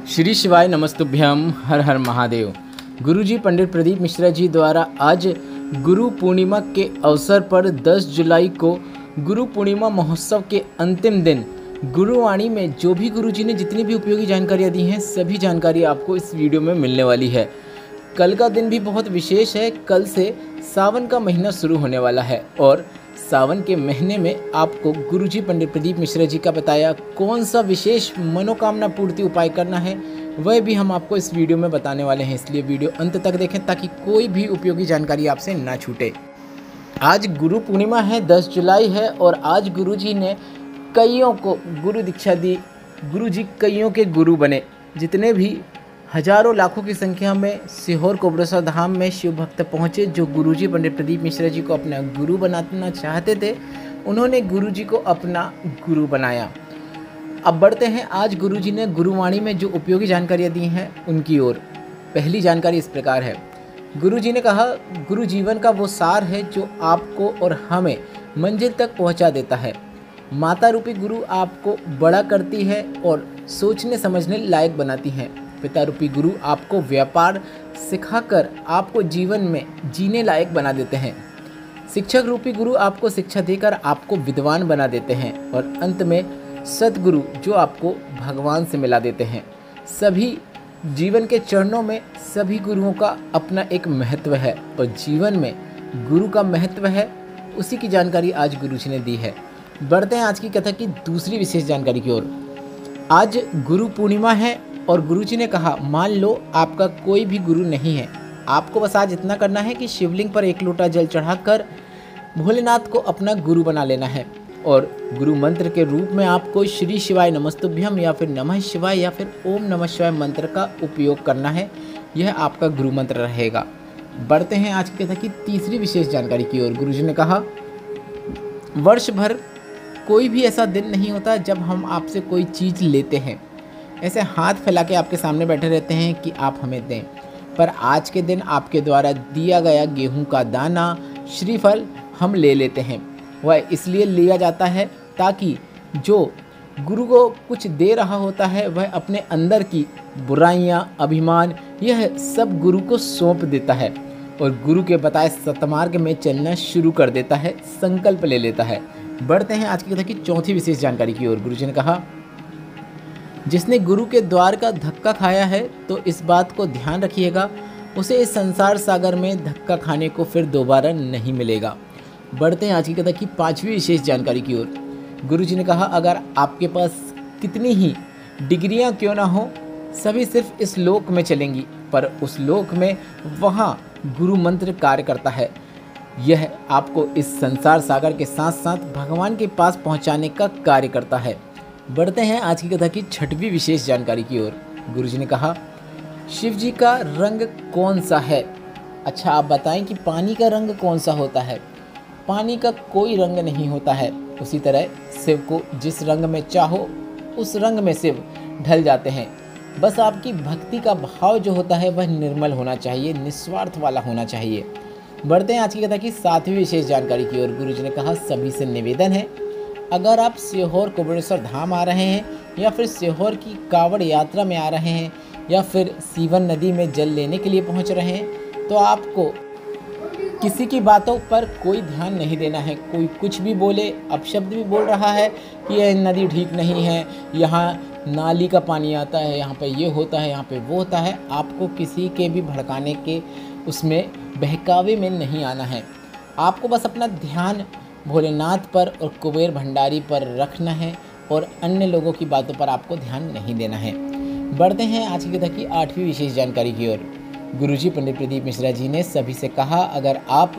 श्री शिवाय नमस्तुभ्यम। हर हर महादेव। गुरुजी पंडित प्रदीप मिश्रा जी द्वारा आज गुरु पूर्णिमा के अवसर पर 10 जुलाई को गुरु पूर्णिमा महोत्सव के अंतिम दिन गुरुवाणी में जो भी गुरुजी ने जितनी भी उपयोगी जानकारियाँ दी हैं सभी जानकारी आपको इस वीडियो में मिलने वाली है। कल का दिन भी बहुत विशेष है। कल से सावन का महीना शुरू होने वाला है और सावन के महीने में आपको गुरुजी पंडित प्रदीप मिश्रा जी का बताया कौन सा विशेष मनोकामना पूर्ति उपाय करना है वह भी हम आपको इस वीडियो में बताने वाले हैं। इसलिए वीडियो अंत तक देखें ताकि कोई भी उपयोगी जानकारी आपसे ना छूटे। आज गुरु पूर्णिमा है, 10 जुलाई है और आज गुरुजी ने कईयों को गुरु दीक्षा दी। गुरुजी कईयों के गुरु बने। जितने भी हजारों लाखों की संख्या में सीहोर कोबरेश्वर धाम में शिव भक्त पहुँचे जो गुरुजी पंडित प्रदीप मिश्रा जी को अपना गुरु बनाना चाहते थे, उन्होंने गुरुजी को अपना गुरु बनाया। अब बढ़ते हैं आज गुरुजी ने गुरुवाणी में जो उपयोगी जानकारियाँ दी हैं उनकी ओर। पहली जानकारी इस प्रकार है। गुरुजी ने कहा, गुरु जीवन का वो सार है जो आपको और हमें मंजिल तक पहुँचा देता है। माता रूपी गुरु आपको बड़ा करती है और सोचने समझने लायक बनाती हैं। पिता रूपी गुरु आपको व्यापार सिखाकर आपको जीवन में जीने लायक बना देते हैं। शिक्षक रूपी गुरु आपको शिक्षा देकर आपको विद्वान बना देते हैं और अंत में सतगुरु जो आपको भगवान से मिला देते हैं। सभी जीवन के चरणों में सभी गुरुओं का अपना एक महत्व है और जीवन में गुरु का महत्व है, उसी की जानकारी आज गुरुजी ने दी है। बढ़ते हैं आज की कथा की दूसरी विशेष जानकारी की ओर। आज गुरु पूर्णिमा है और गुरुजी ने कहा, मान लो आपका कोई भी गुरु नहीं है, आपको बस आज इतना करना है कि शिवलिंग पर 1 लोटा जल चढ़ाकर भोलेनाथ को अपना गुरु बना लेना है और गुरु मंत्र के रूप में आपको श्री शिवाय नमस्तुभ्यम या फिर नमः शिवाय या फिर ओम नमः शिवाय मंत्र का उपयोग करना है। यह आपका गुरु मंत्र रहेगा। बढ़ते हैं आज की कथा की तीसरी विशेष जानकारी की ओर। गुरुजी ने कहा, वर्ष भर कोई भी ऐसा दिन नहीं होता जब हम आपसे कोई चीज़ लेते हैं, ऐसे हाथ फैला के आपके सामने बैठे रहते हैं कि आप हमें दें, पर आज के दिन आपके द्वारा दिया गया गेहूं का दाना, श्रीफल हम ले लेते हैं। वह इसलिए लिया जाता है ताकि जो गुरु को कुछ दे रहा होता है वह अपने अंदर की बुराइयां, अभिमान यह सब गुरु को सौंप देता है और गुरु के बताए सतमार्ग में चलना शुरू कर देता है, संकल्प ले लेता है। बढ़ते हैं आज की कथा की चौथी विशेष जानकारी की ओर। गुरुजी ने कहा, जिसने गुरु के द्वार का धक्का खाया है तो इस बात को ध्यान रखिएगा, उसे इस संसार सागर में धक्का खाने को फिर दोबारा नहीं मिलेगा। बढ़ते हैं आज की कथा की पांचवी विशेष जानकारी की ओर। गुरुजी ने कहा, अगर आपके पास कितनी ही डिग्रियां क्यों ना हो, सभी सिर्फ इस लोक में चलेंगी, पर उस लोक में वहाँ गुरु मंत्र कार्य करता है। यह आपको इस संसार सागर के साथ साथ भगवान के पास पहुँचाने का कार्य करता है। बढ़ते हैं आज की कथा की छठवीं विशेष जानकारी की ओर। गुरुजी ने कहा, शिव जी का रंग कौन सा है? अच्छा, आप बताएं कि पानी का रंग कौन सा होता है? पानी का कोई रंग नहीं होता है। उसी तरह शिव को जिस रंग में चाहो उस रंग में शिव ढल जाते हैं। बस आपकी भक्ति का भाव जो होता है वह निर्मल होना चाहिए, निस्वार्थ वाला होना चाहिए। बढ़ते हैं आज की कथा की सातवीं विशेष जानकारी की ओर। गुरुजी ने कहा, सभी से निवेदन है, अगर आप सीहोर कोबरेश्वर धाम आ रहे हैं या फिर सीहोर की कावड़ यात्रा में आ रहे हैं या फिर सीवन नदी में जल लेने के लिए पहुंच रहे हैं तो आपको किसी की बातों पर कोई ध्यान नहीं देना है। कोई कुछ भी बोले, अपशब्द भी बोल रहा है कि यह नदी ठीक नहीं है, यहाँ नाली का पानी आता है, यहाँ पे ये होता है, यहाँ पे वो होता है, आपको किसी के भी भड़काने के उसमें बहकावे में नहीं आना है। आपको बस अपना ध्यान भोलेनाथ पर और कुबेर भंडारी पर रखना है और अन्य लोगों की बातों पर आपको ध्यान नहीं देना है। बढ़ते हैं आज की कथा की आठवीं विशेष जानकारी की ओर। गुरुजी पंडित प्रदीप मिश्रा जी ने सभी से कहा, अगर आप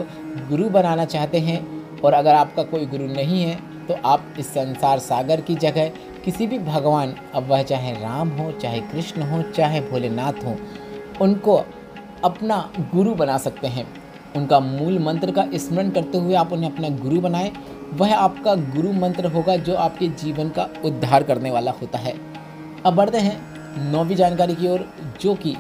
गुरु बनाना चाहते हैं और अगर आपका कोई गुरु नहीं है तो आप इस संसार सागर की जगह किसी भी भगवान, अब वह चाहे राम हो, चाहे कृष्ण हो, चाहे भोलेनाथ हो, उनको अपना गुरु बना सकते हैं। उनका मूल मंत्र का स्मरण करते हुए आप उन्हें अपना गुरु बनाएं। वह आपका गुरु मंत्र होगा जो आपके जीवन का उद्धार करने वाला होता है। अब बढ़ते हैं नौवीं जानकारी की ओर, जो कि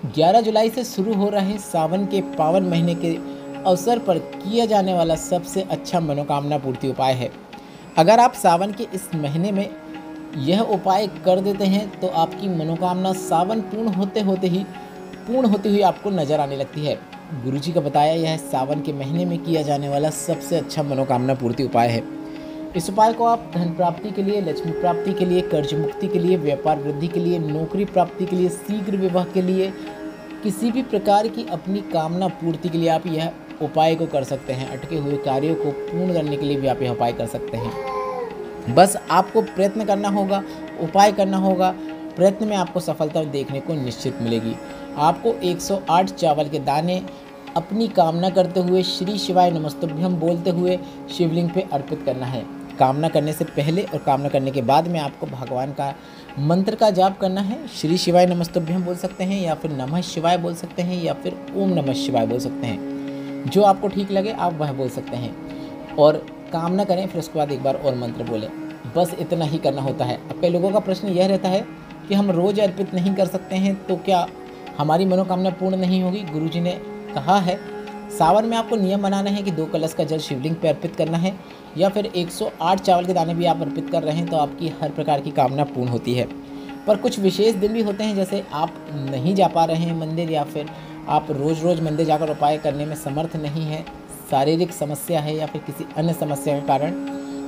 11 जुलाई से शुरू हो रहे सावन के पावन महीने के अवसर पर किया जाने वाला सबसे अच्छा मनोकामना पूर्ति उपाय है। अगर आप सावन के इस महीने में यह उपाय कर देते हैं तो आपकी मनोकामना सावन पूर्ण होते हुई आपको नजर आने लगती है। गुरुजी का बताया यह सावन के महीने में किया जाने वाला सबसे अच्छा मनोकामना पूर्ति उपाय है। इस उपाय को आप धन प्राप्ति के लिए, लक्ष्मी प्राप्ति के लिए, कर्ज मुक्ति के लिए, व्यापार वृद्धि के लिए, नौकरी प्राप्ति के लिए, शीघ्र विवाह के लिए, किसी भी प्रकार की अपनी कामना पूर्ति के लिए आप यह उपाय को कर सकते हैं। अटके हुए कार्यों को पूर्ण करने के लिए भी आप यह उपाय कर सकते हैं। बस आपको प्रयत्न करना होगा, उपाय करना होगा। प्रयत्न में आपको सफलता देखने को निश्चित मिलेगी। आपको 108 चावल के दाने अपनी कामना करते हुए श्री शिवाय नमस्तुभ्यम बोलते हुए शिवलिंग पे अर्पित करना है। कामना करने से पहले और कामना करने के बाद में आपको भगवान का मंत्र का जाप करना है। श्री शिवाय नमस्तुभ्यम बोल सकते हैं, या फिर नमः शिवाय बोल सकते हैं, या फिर ओम नमः शिवाय बोल सकते हैं। जो आपको ठीक लगे आप वह बोल सकते हैं और कामना करें। फिर उसके बाद एक बार और मंत्र बोलें। बस इतना ही करना होता है। अब कई लोगों का प्रश्न यह रहता है कि हम रोज़ अर्पित नहीं कर सकते हैं तो क्या हमारी मनोकामना पूर्ण नहीं होगी? गुरुजी ने कहा है सावन में आपको नियम बनाना है कि 2 कलश का जल शिवलिंग पर अर्पित करना है, या फिर 108 चावल के दाने भी आप अर्पित कर रहे हैं तो आपकी हर प्रकार की कामना पूर्ण होती है। पर कुछ विशेष दिन भी होते हैं, जैसे आप नहीं जा पा रहे हैं मंदिर, या फिर आप रोज़ मंदिर जाकर उपाय करने में समर्थ नहीं है, शारीरिक समस्या है या फिर किसी अन्य समस्या के कारण,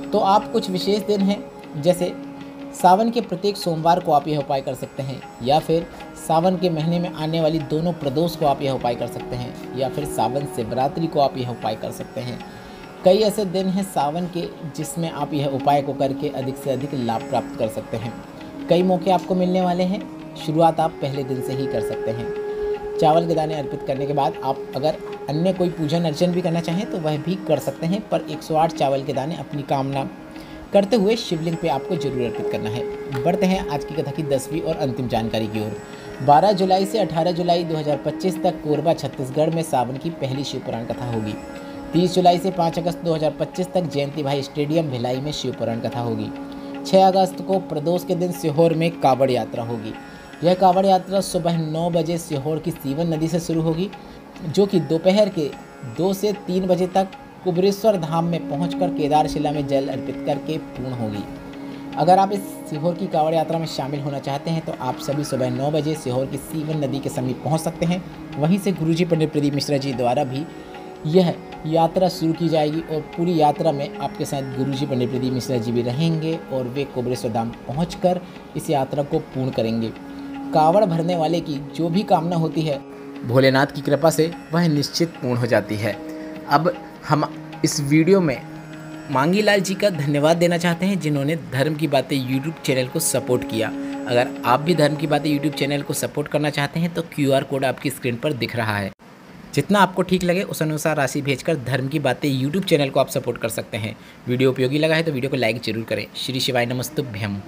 तो आप कुछ विशेष दिन हैं जैसे सावन के प्रत्येक सोमवार को आप यह उपाय कर सकते हैं, या फिर सावन के महीने में आने वाली दोनों प्रदोष को आप यह उपाय कर सकते हैं, या फिर सावन शिवरात्रि को आप यह उपाय कर सकते हैं। कई ऐसे दिन हैं सावन के जिसमें आप यह उपाय को करके अधिक से अधिक लाभ प्राप्त कर सकते हैं। कई मौके आपको मिलने वाले हैं। शुरुआत आप पहले दिन से ही कर सकते हैं। चावल के दाने अर्पित करने के बाद आप अगर अन्य कोई पूजन अर्चन भी करना चाहें तो वह भी कर सकते हैं, पर 108 चावल के दाने अपनी कामना करते हुए शिवलिंग पे आपको जरूर अर्पित करना है। बढ़ते हैं आज की कथा की 10वीं और अंतिम जानकारी की ओर। 12 जुलाई से 18 जुलाई 2025 तक कोरबा छत्तीसगढ़ में सावन की पहली शिव पुराण कथा होगी। 30 जुलाई से 5 अगस्त 2025 तक जयंती भाई स्टेडियम भिलाई में शिव पुराण कथा होगी। 6 अगस्त को प्रदोष के दिन सीहोर में कावड़ यात्रा होगी। यह कावड़ यात्रा सुबह 9 बजे सीहोर की सीवन नदी से शुरू होगी, जो कि दोपहर के 2 से 3 बजे तक कुबरेश्वर धाम में पहुंचकर केदारशिला में जल अर्पित करके पूर्ण होगी। अगर आप इस सीहोर की कावड़ यात्रा में शामिल होना चाहते हैं तो आप सभी सुबह 9 बजे सीहोर की सीवन नदी के समीप पहुंच सकते हैं। वहीं से गुरुजी पंडित प्रदीप मिश्रा जी द्वारा भी यह यात्रा शुरू की जाएगी और पूरी यात्रा में आपके साथ गुरुजी पंडित प्रदीप मिश्रा जी भी रहेंगे और वे कुबरेश्वर धाम पहुंचकर इस यात्रा को पूर्ण करेंगे। कावड़ भरने वाले की जो भी कामना होती है भोलेनाथ की कृपा से वह निश्चित पूर्ण हो जाती है। अब हम इस वीडियो में मांगी लाल जी का धन्यवाद देना चाहते हैं जिन्होंने धर्म की बातें यूट्यूब चैनल को सपोर्ट किया। अगर आप भी धर्म की बातें यूट्यूब चैनल को सपोर्ट करना चाहते हैं तो QR कोड आपकी स्क्रीन पर दिख रहा है। जितना आपको ठीक लगे उस अनुसार राशि भेजकर धर्म की बातें यूट्यूब चैनल को आप सपोर्ट कर सकते हैं। वीडियो उपयोगी लगा है तो वीडियो को लाइक जरूर करें। श्री शिवाय नमस्तुभ्यम।